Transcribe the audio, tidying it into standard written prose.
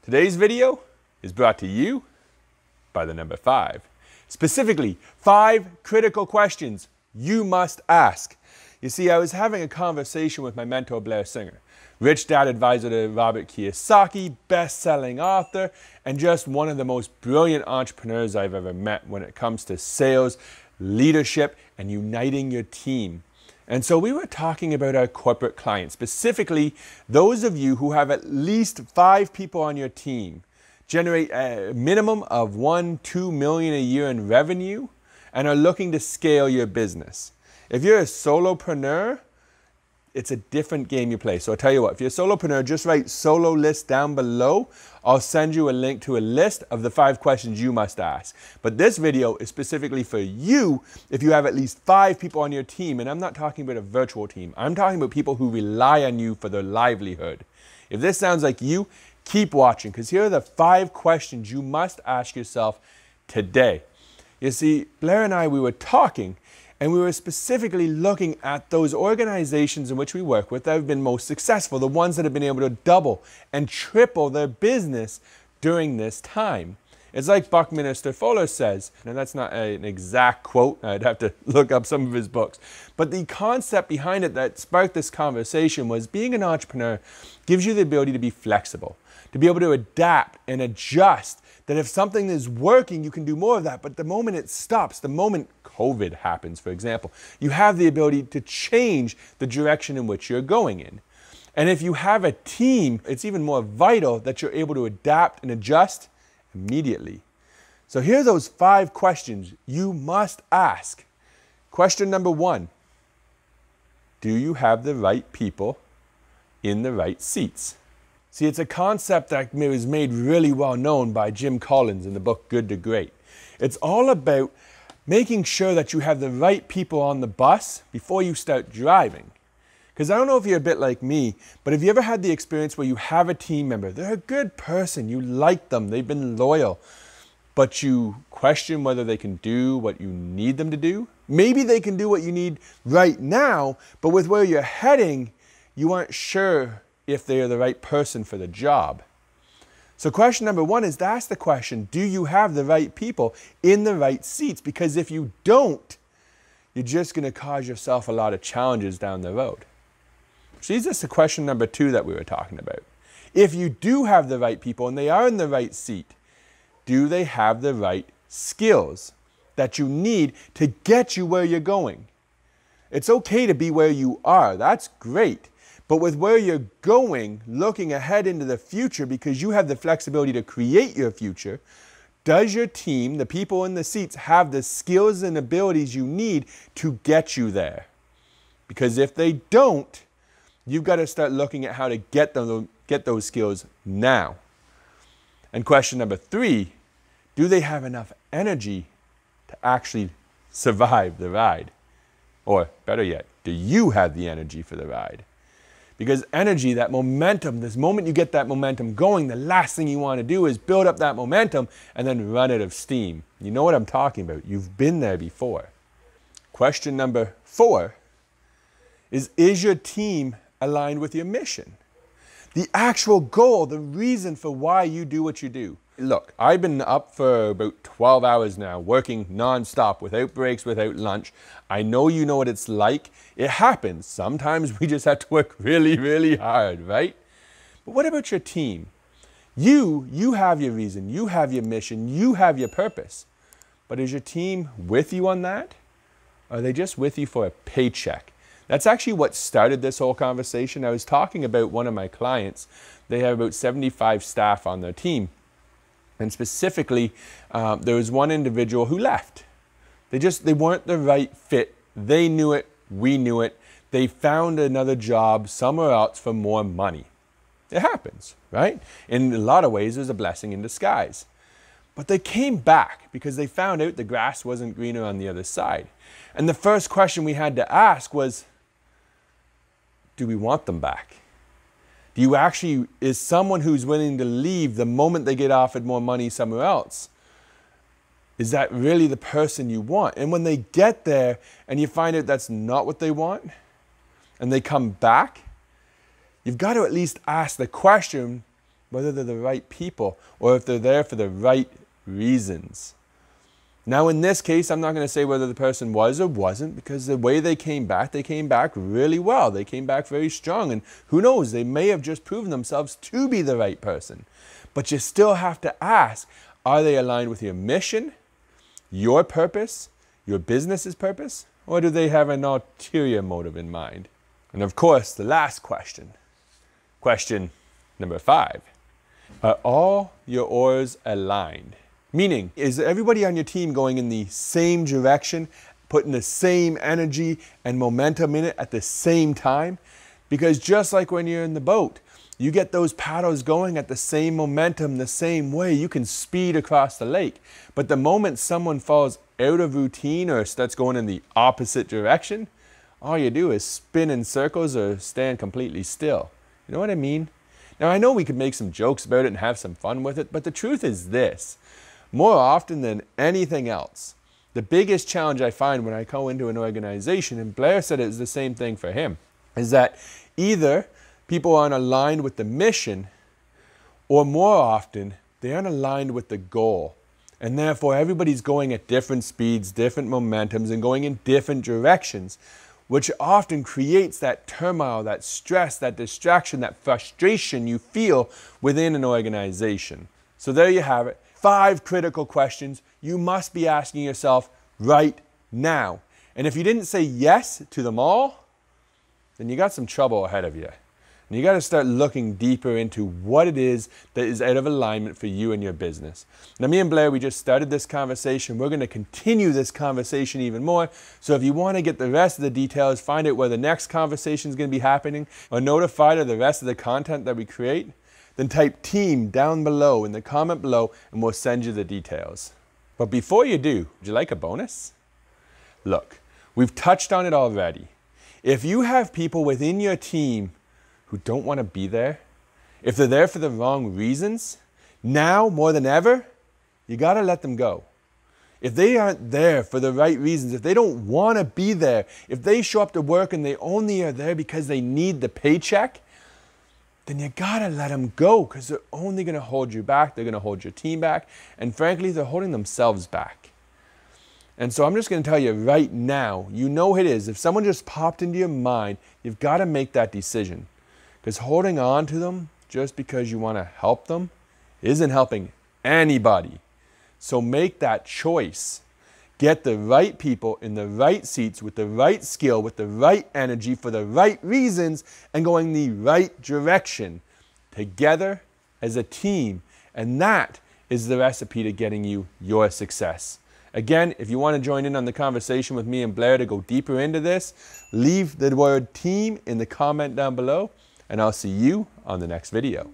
Today's video is brought to you by the number 5. Specifically, 5 critical questions you must ask. You see, I was having a conversation with my mentor, Blair Singer, rich dad advisor to Robert Kiyosaki, best-selling author, and just one of the most brilliant entrepreneurs I've ever met when it comes to sales, leadership, and uniting your team. And so we were talking about our corporate clients, specifically those of you who have at least 5 people on your team, generate a minimum of $1-2 million a year in revenue, and are looking to scale your business. If you're a solopreneur, it's a different game you play. So I'll tell you what, if you're a solopreneur, just write solo list down below. I'll send you a link to a list of the 5 questions you must ask. But this video is specifically for you if you have at least 5 people on your team. And I'm not talking about a virtual team. I'm talking about people who rely on you for their livelihood. If this sounds like you, keep watching, because here are the 5 questions you must ask yourself today. You see, Blair and I, we were talking, and we were specifically looking at those organizations in which we work with that have been most successful, the ones that have been able to double and triple their business during this time. It's like Buckminster Fuller says, and that's not an exact quote, I'd have to look up some of his books, but the concept behind it that sparked this conversation was being an entrepreneur gives you the ability to be flexible, to be able to adapt and adjust, that if something is working, you can do more of that, but the moment it stops, the moment COVID happens, for example, you have the ability to change the direction in which you're going in. And if you have a team, it's even more vital that you're able to adapt and adjust immediately. So here are those 5 questions you must ask. Question number 1, do you have the right people in the right seats? See, it's a concept that was made really well known by Jim Collins in the book Good to Great. It's all about making sure that you have the right people on the bus before you start driving. Because I don't know if you're a bit like me, but have you ever had the experience where you have a team member, they're a good person, you like them, they've been loyal, but you question whether they can do what you need them to do? Maybe they can do what you need right now, but with where you're heading, you aren't sure if they are the right person for the job. So question number 1 is to ask the question, do you have the right people in the right seats? Because if you don't, you're just going to cause yourself a lot of challenges down the road. Which leads us to question number 2 that we were talking about. If you do have the right people and they are in the right seat, do they have the right skills that you need to get you where you're going? It's okay to be where you are. That's great. But with where you're going, looking ahead into the future, because you have the flexibility to create your future, does your team, the people in the seats, have the skills and abilities you need to get you there? Because if they don't, you've got to start looking at how to get those skills now. And question number 3, do they have enough energy to actually survive the ride? Or better yet, do you have the energy for the ride? Because energy, that momentum, this moment you get that momentum going, the last thing you want to do is build up that momentum and then run out of steam. You know what I'm talking about. You've been there before. Question number 4 is your team aligned with your mission? The actual goal, the reason for why you do what you do. Look, I've been up for about 12 hours now, working non-stop, without breaks, without lunch. I know you know what it's like. It happens. Sometimes we just have to work really, really hard, right? But what about your team? You have your reason, you have your mission, you have your purpose. But is your team with you on that? Or are they just with you for a paycheck? That's actually what started this whole conversation. I was talking about one of my clients. They have about 75 staff on their team. And specifically, there was one individual who left. They weren't the right fit. They knew it, we knew it. They found another job somewhere else for more money. It happens, right? In a lot of ways, it was a blessing in disguise. But they came back because they found out the grass wasn't greener on the other side. And the first question we had to ask was, do we want them back? Do you actually, is someone who's willing to leave the moment they get offered more money somewhere else, is that really the person you want? And when they get there and you find out that's not what they want, and they come back, you've got to at least ask the question, whether they're the right people or if they're there for the right reasons. Now in this case, I'm not going to say whether the person was or wasn't, because the way they came back really well. They came back very strong, and who knows, they may have just proven themselves to be the right person. But you still have to ask, are they aligned with your mission, your purpose, your business's purpose, or do they have an ulterior motive in mind? And of course, the last question, question number 5, are all your oars aligned? Meaning, is everybody on your team going in the same direction, putting the same energy and momentum in it at the same time? Because just like when you're in the boat, you get those paddles going at the same momentum, the same way, you can speed across the lake. But the moment someone falls out of routine or starts going in the opposite direction, all you do is spin in circles or stand completely still. You know what I mean? Now I know we could make some jokes about it and have some fun with it, but the truth is this. More often than anything else, the biggest challenge I find when I go into an organization, and Blair said it was the same thing for him, is that either people aren't aligned with the mission, or more often, they aren't aligned with the goal. And therefore, everybody's going at different speeds, different momentums, and going in different directions, which often creates that turmoil, that stress, that distraction, that frustration you feel within an organization. So there you have it. 5 critical questions you must be asking yourself right now. And if you didn't say yes to them all, then you got some trouble ahead of you. And you got to start looking deeper into what it is that is out of alignment for you and your business. Now, me and Blair, we just started this conversation. We're going to continue this conversation even more. So if you want to get the rest of the details, find out where the next conversation is going to be happening, or notified of the rest of the content that we create, then type team down below in the comment below and we'll send you the details. But before you do, would you like a bonus? Look, we've touched on it already. If you have people within your team who don't want to be there, if they're there for the wrong reasons, now more than ever, you got to let them go. If they aren't there for the right reasons, if they don't want to be there, if they show up to work and they only are there because they need the paycheck, then you gotta let them go, because they're only gonna hold you back, they're gonna hold your team back, and frankly, they're holding themselves back. And so I'm just gonna tell you right now, you know it is, if someone just popped into your mind, you've gotta make that decision. Because holding on to them just because you wanna help them isn't helping anybody. So make that choice. Get the right people in the right seats with the right skill, with the right energy for the right reasons, and going the right direction together as a team. And that is the recipe to getting you your success. Again, if you want to join in on the conversation with me and Blair to go deeper into this, leave the word team in the comment down below, and I'll see you on the next video.